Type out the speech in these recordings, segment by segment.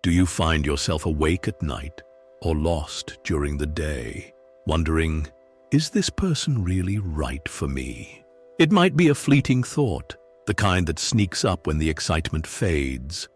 Do you find yourself awake at night or lost during the day, wondering, is this person really right for me? It might be a fleeting thought, the kind that sneaks up when the excitement fades,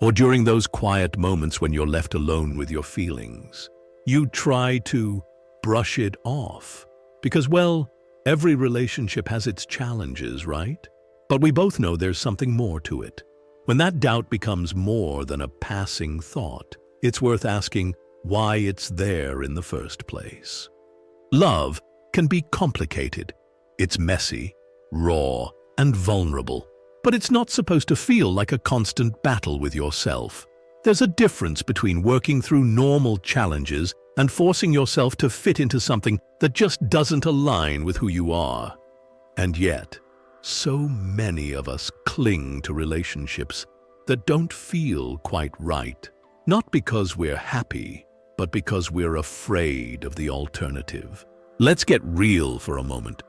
or during those quiet moments when you're left alone with your feelings. You try to brush it off because, well, every relationship has its challenges, right? But we both know there's something more to it. When that doubt becomes more than a passing thought, it's worth asking why it's there in the first place. Love can be complicated. It's messy, raw, and vulnerable. But it's not supposed to feel like a constant battle with yourself. There's a difference between working through normal challenges and forcing yourself to fit into something that just doesn't align with who you are. And yet, so many of us cling to relationships that don't feel quite right. Not because we're happy, but because we're afraid of the alternative. Let's get real for a moment.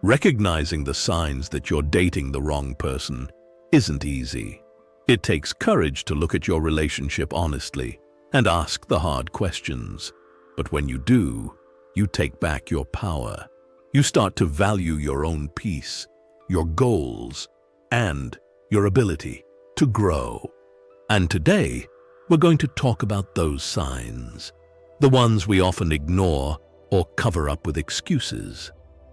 Recognizing the signs that you're dating the wrong person isn't easy. It takes courage to look at your relationship honestly and ask the hard questions. But when you do, you take back your power. You start to value your own peace, your goals, and your ability to grow. And today, we're going to talk about those signs, the ones we often ignore or cover up with excuses.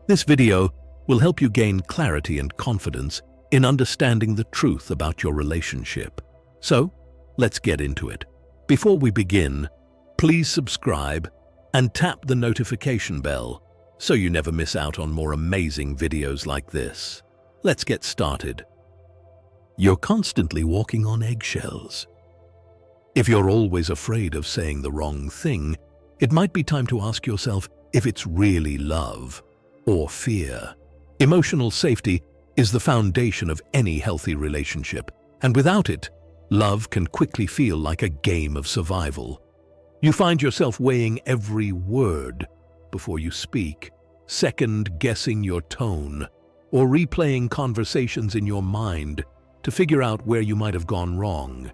This video will help you gain clarity and confidence in understanding the truth about your relationship. So, let's get into it. Before we begin, please subscribe and tap the notification bell so you never miss out on more amazing videos like this. Let's get started. You're constantly walking on eggshells. If you're always afraid of saying the wrong thing, it might be time to ask yourself if it's really love or fear. Emotional safety is the foundation of any healthy relationship, and without it, love can quickly feel like a game of survival. You find yourself weighing every word before you speak, second-guessing your tone, or replaying conversations in your mind to figure out where you might have gone wrong.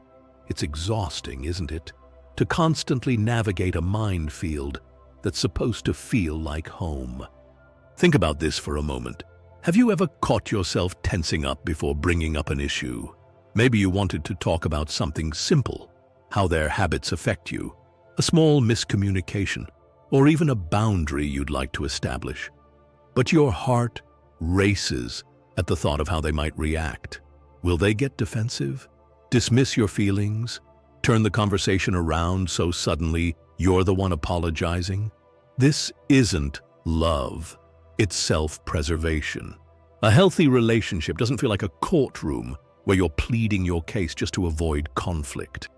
It's exhausting, isn't it, to constantly navigate a minefield that's supposed to feel like home. Think about this for a moment. Have you ever caught yourself tensing up before bringing up an issue? Maybe you wanted to talk about something simple, how their habits affect you, a small miscommunication, or even a boundary you'd like to establish. But your heart races at the thought of how they might react. Will they get defensive? Dismiss your feelings? Turn the conversation around so suddenly you're the one apologizing? This isn't love. It's self-preservation. A healthy relationship doesn't feel like a courtroom where you're pleading your case just to avoid conflict.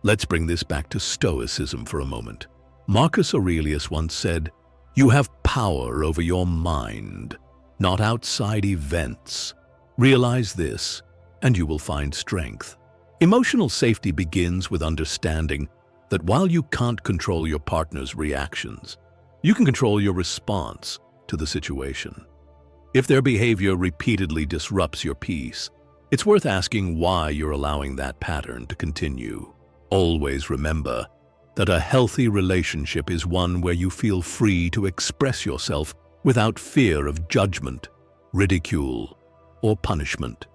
Let's bring this back to Stoicism for a moment. Marcus Aurelius once said, "You have power over your mind, not outside events. Realize this, and you will find strength." Emotional safety begins with understanding that while you can't control your partner's reactions, you can control your response to the situation. If their behavior repeatedly disrupts your peace, it's worth asking why you're allowing that pattern to continue. Always remember that a healthy relationship is one where you feel free to express yourself without fear of judgment, ridicule, or punishment.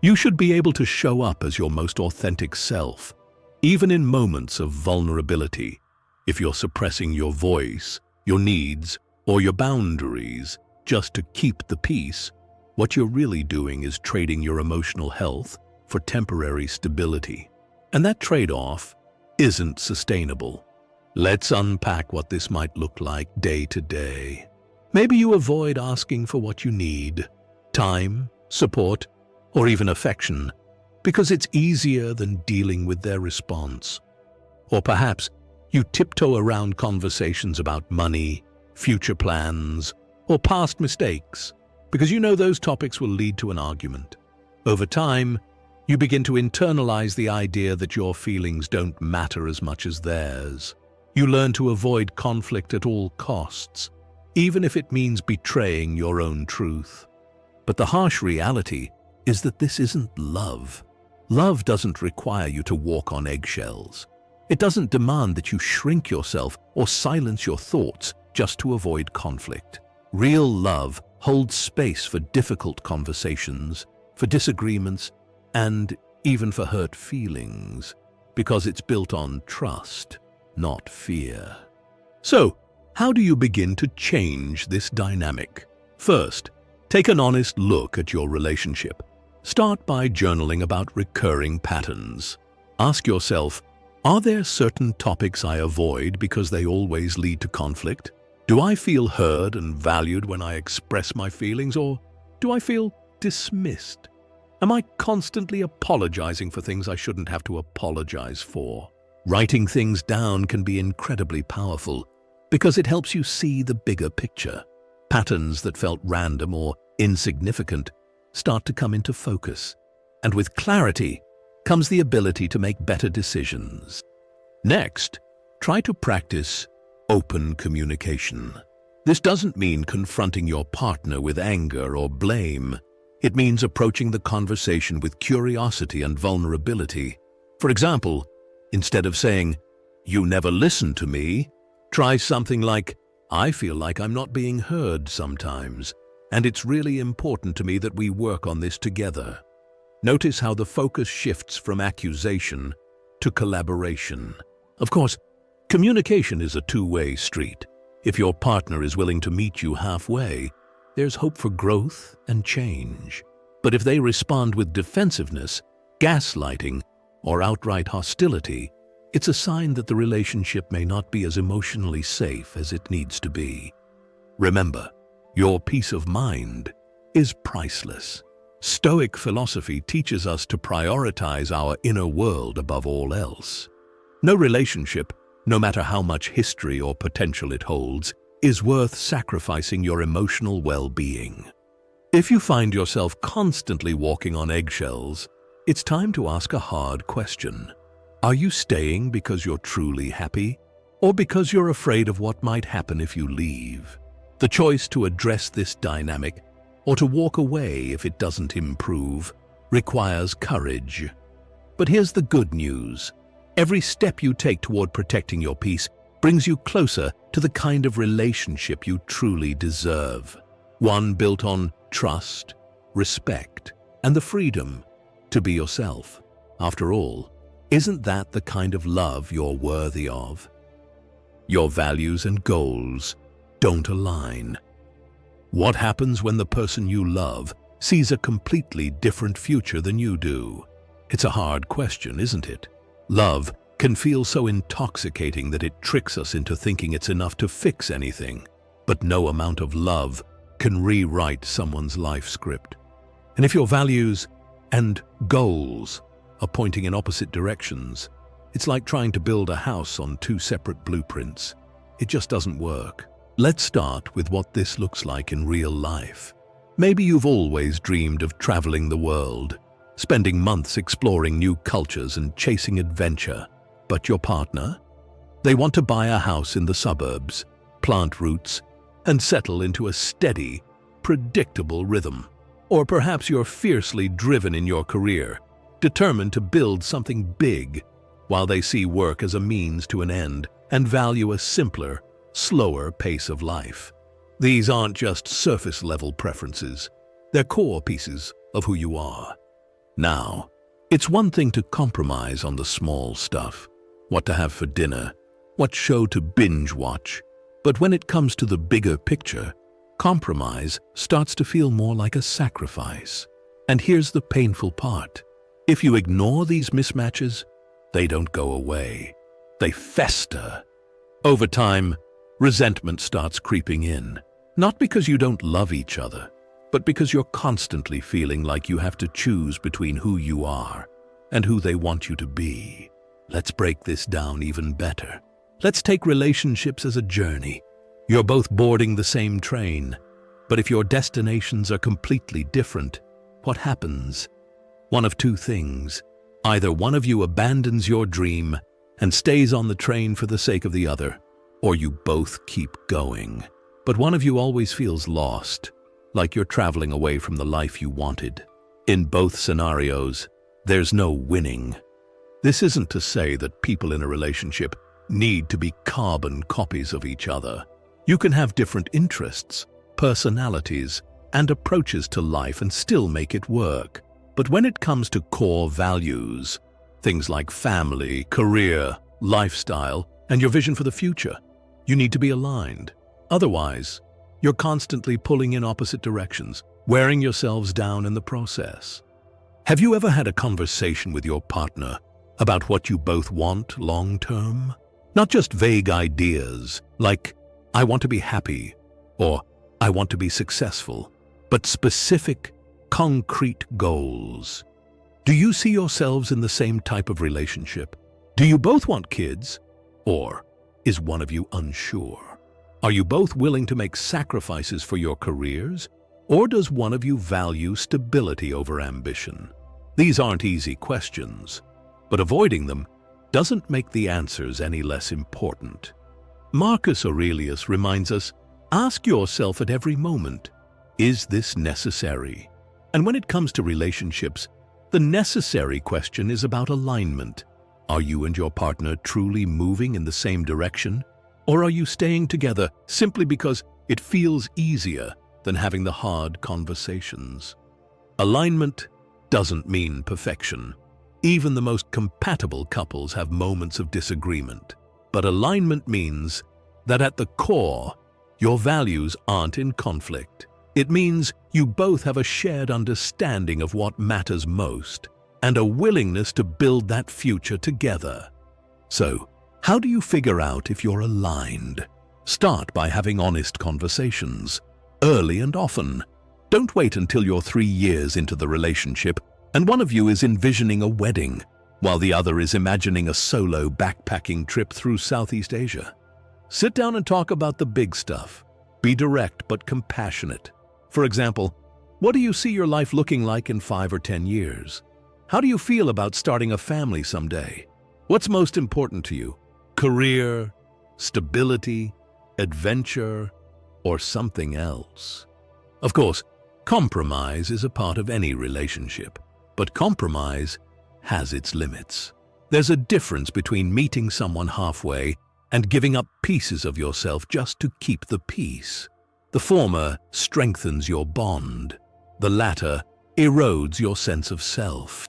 You should be able to show up as your most authentic self, even in moments of vulnerability. If you're suppressing your voice, your needs, or your boundaries just to keep the peace, what you're really doing is trading your emotional health for temporary stability. And that trade-off isn't sustainable. Let's unpack what this might look like day to day. Maybe you avoid asking for what you need, time, support, or even affection, because it's easier than dealing with their response. Or perhaps you tiptoe around conversations about money, future plans, or past mistakes, because you know those topics will lead to an argument. Over time, you begin to internalize the idea that your feelings don't matter as much as theirs. You learn to avoid conflict at all costs, even if it means betraying your own truth. But the harsh reality is that this isn't love. Love doesn't require you to walk on eggshells. It doesn't demand that you shrink yourself or silence your thoughts just to avoid conflict. Real love holds space for difficult conversations, for disagreements, and even for hurt feelings, because it's built on trust, not fear. So, how do you begin to change this dynamic? First, take an honest look at your relationship. Start by journaling about recurring patterns. Ask yourself, are there certain topics I avoid because they always lead to conflict? Do I feel heard and valued when I express my feelings, or do I feel dismissed? Am I constantly apologizing for things I shouldn't have to apologize for? Writing things down can be incredibly powerful because it helps you see the bigger picture. Patterns that felt random or insignificant start to come into focus, and with clarity comes the ability to make better decisions. Next, try to practice open communication. This doesn't mean confronting your partner with anger or blame. It means approaching the conversation with curiosity and vulnerability. For example, instead of saying, "You never listen to me," try something like, "I feel like I'm not being heard sometimes, and it's really important to me that we work on this together." Notice how the focus shifts from accusation to collaboration. Of course, communication is a two-way street. If your partner is willing to meet you halfway, there's hope for growth and change. But if they respond with defensiveness, gaslighting, or outright hostility, it's a sign that the relationship may not be as emotionally safe as it needs to be. Remember, your peace of mind is priceless. Stoic philosophy teaches us to prioritize our inner world above all else. No relationship, no matter how much history or potential it holds, is worth sacrificing your emotional well-being. If you find yourself constantly walking on eggshells, it's time to ask a hard question. Are you staying because you're truly happy, or because you're afraid of what might happen if you leave? The choice to address this dynamic, or to walk away if it doesn't improve, requires courage. But here's the good news. Every step you take toward protecting your peace brings you closer to the kind of relationship you truly deserve. One built on trust, respect, and the freedom to be yourself. After all, isn't that the kind of love you're worthy of? Your values and goals don't align. What happens when the person you love sees a completely different future than you do? It's a hard question, isn't it? Love can feel so intoxicating that it tricks us into thinking it's enough to fix anything. But no amount of love can rewrite someone's life script. And if your values and goals are pointing in opposite directions, it's like trying to build a house on two separate blueprints. It just doesn't work. Let's start with what this looks like in real life. Maybe you've always dreamed of traveling the world, spending months exploring new cultures and chasing adventure. But your partner? They want to buy a house in the suburbs, plant roots, and settle into a steady, predictable rhythm. Or perhaps you're fiercely driven in your career, determined to build something big, while they see work as a means to an end and value a simpler, slower pace of life. These aren't just surface-level preferences. They're core pieces of who you are. Now, it's one thing to compromise on the small stuff, what to have for dinner, what show to binge watch. But when it comes to the bigger picture, compromise starts to feel more like a sacrifice. And here's the painful part. If you ignore these mismatches, they don't go away. They fester. Over time, resentment starts creeping in. Not because you don't love each other, but because you're constantly feeling like you have to choose between who you are and who they want you to be. Let's break this down even better. Let's take relationships as a journey. You're both boarding the same train, but if your destinations are completely different, what happens? One of two things. Either one of you abandons your dream and stays on the train for the sake of the other, or you both keep going. But one of you always feels lost, like you're traveling away from the life you wanted. In both scenarios, there's no winning. This isn't to say that people in a relationship need to be carbon copies of each other. You can have different interests, personalities, and approaches to life and still make it work. But when it comes to core values, things like family, career, lifestyle, and your vision for the future, you need to be aligned. Otherwise, you're constantly pulling in opposite directions, wearing yourselves down in the process. Have you ever had a conversation with your partner about what you both want long-term? Not just vague ideas like, I want to be happy, or I want to be successful, but specific, concrete goals. Do you see yourselves in the same type of relationship? Do you both want kids? Or is one of you unsure? Are you both willing to make sacrifices for your careers? Or does one of you value stability over ambition? These aren't easy questions, but avoiding them doesn't make the answers any less important. Marcus Aurelius reminds us, ask yourself at every moment, is this necessary? And when it comes to relationships, the necessary question is about alignment. Are you and your partner truly moving in the same direction? Or are you staying together simply because it feels easier than having the hard conversations? Alignment doesn't mean perfection. Even the most compatible couples have moments of disagreement. But alignment means that at the core, your values aren't in conflict. It means you both have a shared understanding of what matters most and a willingness to build that future together. So, how do you figure out if you're aligned? Start by having honest conversations, early and often. Don't wait until you're 3 years into the relationship and one of you is envisioning a wedding while the other is imagining a solo backpacking trip through Southeast Asia. Sit down and talk about the big stuff. Be direct but compassionate. For example, what do you see your life looking like in 5 or 10 years? How do you feel about starting a family someday? What's most important to you? Career, stability, adventure, or something else? Of course, compromise is a part of any relationship, but compromise has its limits. There's a difference between meeting someone halfway and giving up pieces of yourself just to keep the peace. The former strengthens your bond. The latter erodes your sense of self.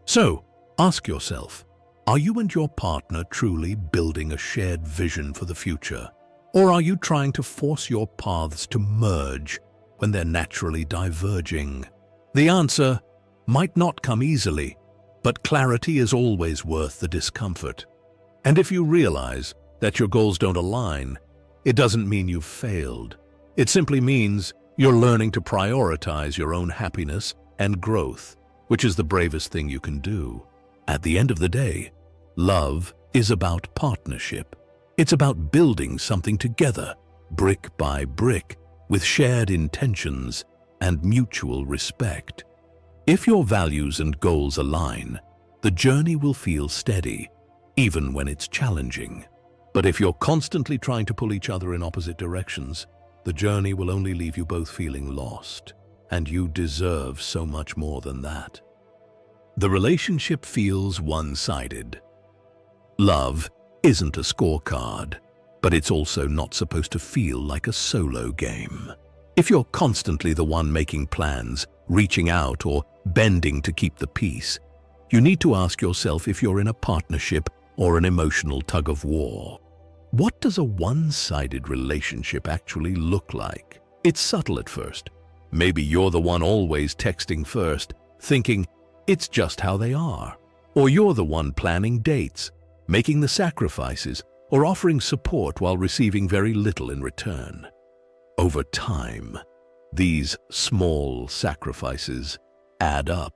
So, ask yourself, are you and your partner truly building a shared vision for the future? Or are you trying to force your paths to merge when they're naturally diverging? The answer might not come easily, but clarity is always worth the discomfort. And if you realize that your goals don't align, it doesn't mean you've failed. It simply means you're learning to prioritize your own happiness and growth, which is the bravest thing you can do. At the end of the day, love is about partnership. It's about building something together, brick by brick, with shared intentions and mutual respect. If your values and goals align, the journey will feel steady, even when it's challenging. But if you're constantly trying to pull each other in opposite directions, the journey will only leave you both feeling lost, and you deserve so much more than that. The relationship feels one-sided. Love isn't a scorecard, but it's also not supposed to feel like a solo game. If you're constantly the one making plans, reaching out, or bending to keep the peace, you need to ask yourself if you're in a partnership or an emotional tug-of-war. What does a one-sided relationship actually look like? It's subtle at first. Maybe you're the one always texting first, thinking it's just how they are. Or you're the one planning dates, making the sacrifices, or offering support while receiving very little in return. Over time, these small sacrifices add up.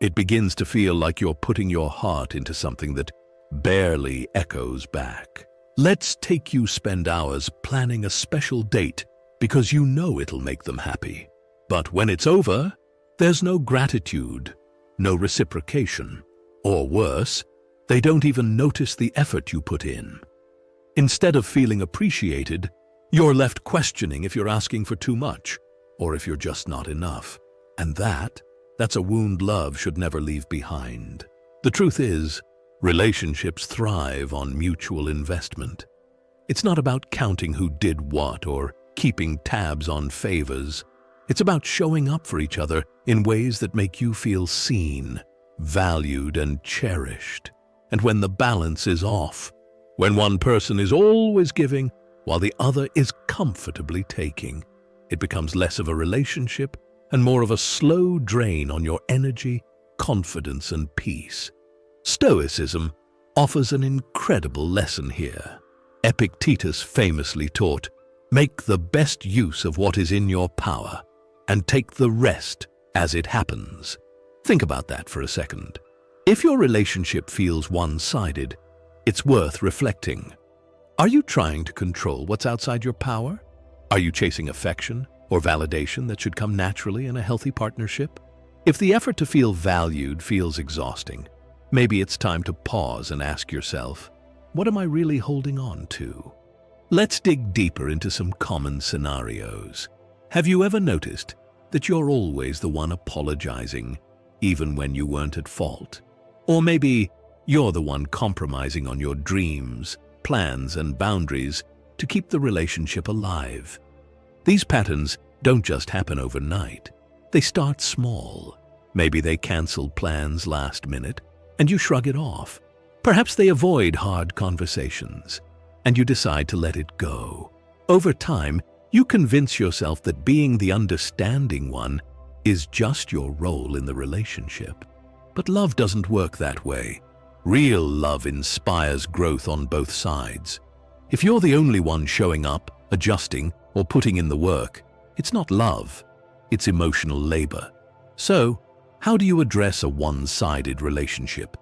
It begins to feel like you're putting your heart into something that barely echoes back. Let's take you spend hours planning a special date because you know it'll make them happy. But when it's over, there's no gratitude, no reciprocation. Or worse, they don't even notice the effort you put in. Instead of feeling appreciated, you're left questioning if you're asking for too much or if you're just not enough. And That's a wound love should never leave behind. The truth is, relationships thrive on mutual investment. It's not about counting who did what or keeping tabs on favors. It's about showing up for each other in ways that make you feel seen, valued, and cherished. And when the balance is off, when one person is always giving while the other is comfortably taking, it becomes less of a relationship and more of a slow drain on your energy, confidence, and peace. Stoicism offers an incredible lesson here. Epictetus famously taught, "Make the best use of what is in your power, and take the rest as it happens." Think about that for a second. If your relationship feels one-sided, it's worth reflecting. Are you trying to control what's outside your power? Are you chasing affection or validation that should come naturally in a healthy partnership? If the effort to feel valued feels exhausting, maybe it's time to pause and ask yourself, what am I really holding on to? Let's dig deeper into some common scenarios. Have you ever noticed that you're always the one apologizing, even when you weren't at fault? Or maybe you're the one compromising on your dreams, plans, and boundaries to keep the relationship alive. These patterns don't just happen overnight. They start small. Maybe they cancel plans last minute, and you shrug it off. Perhaps they avoid hard conversations, and you decide to let it go. Over time, you convince yourself that being the understanding one is just your role in the relationship. But love doesn't work that way. Real love inspires growth on both sides. If you're the only one showing up, adjusting, or putting in the work, it's not love, it's emotional labor. So, how do you address a one-sided relationship?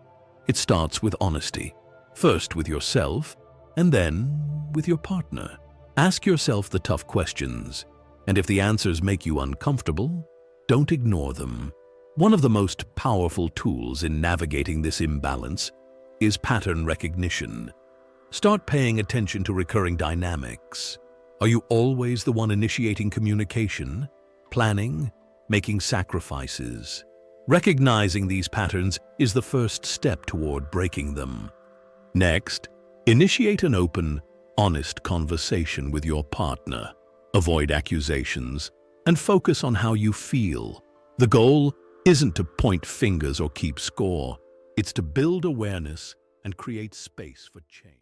It starts with honesty, first with yourself, and then with your partner. Ask yourself the tough questions, and if the answers make you uncomfortable, don't ignore them. One of the most powerful tools in navigating this imbalance is pattern recognition. Start paying attention to recurring dynamics. Are you always the one initiating communication, planning, making sacrifices? Recognizing these patterns is the first step toward breaking them. Next, initiate an open, honest conversation with your partner. Avoid accusations and focus on how you feel. The goal isn't to point fingers or keep score. It's to build awareness and create space for change.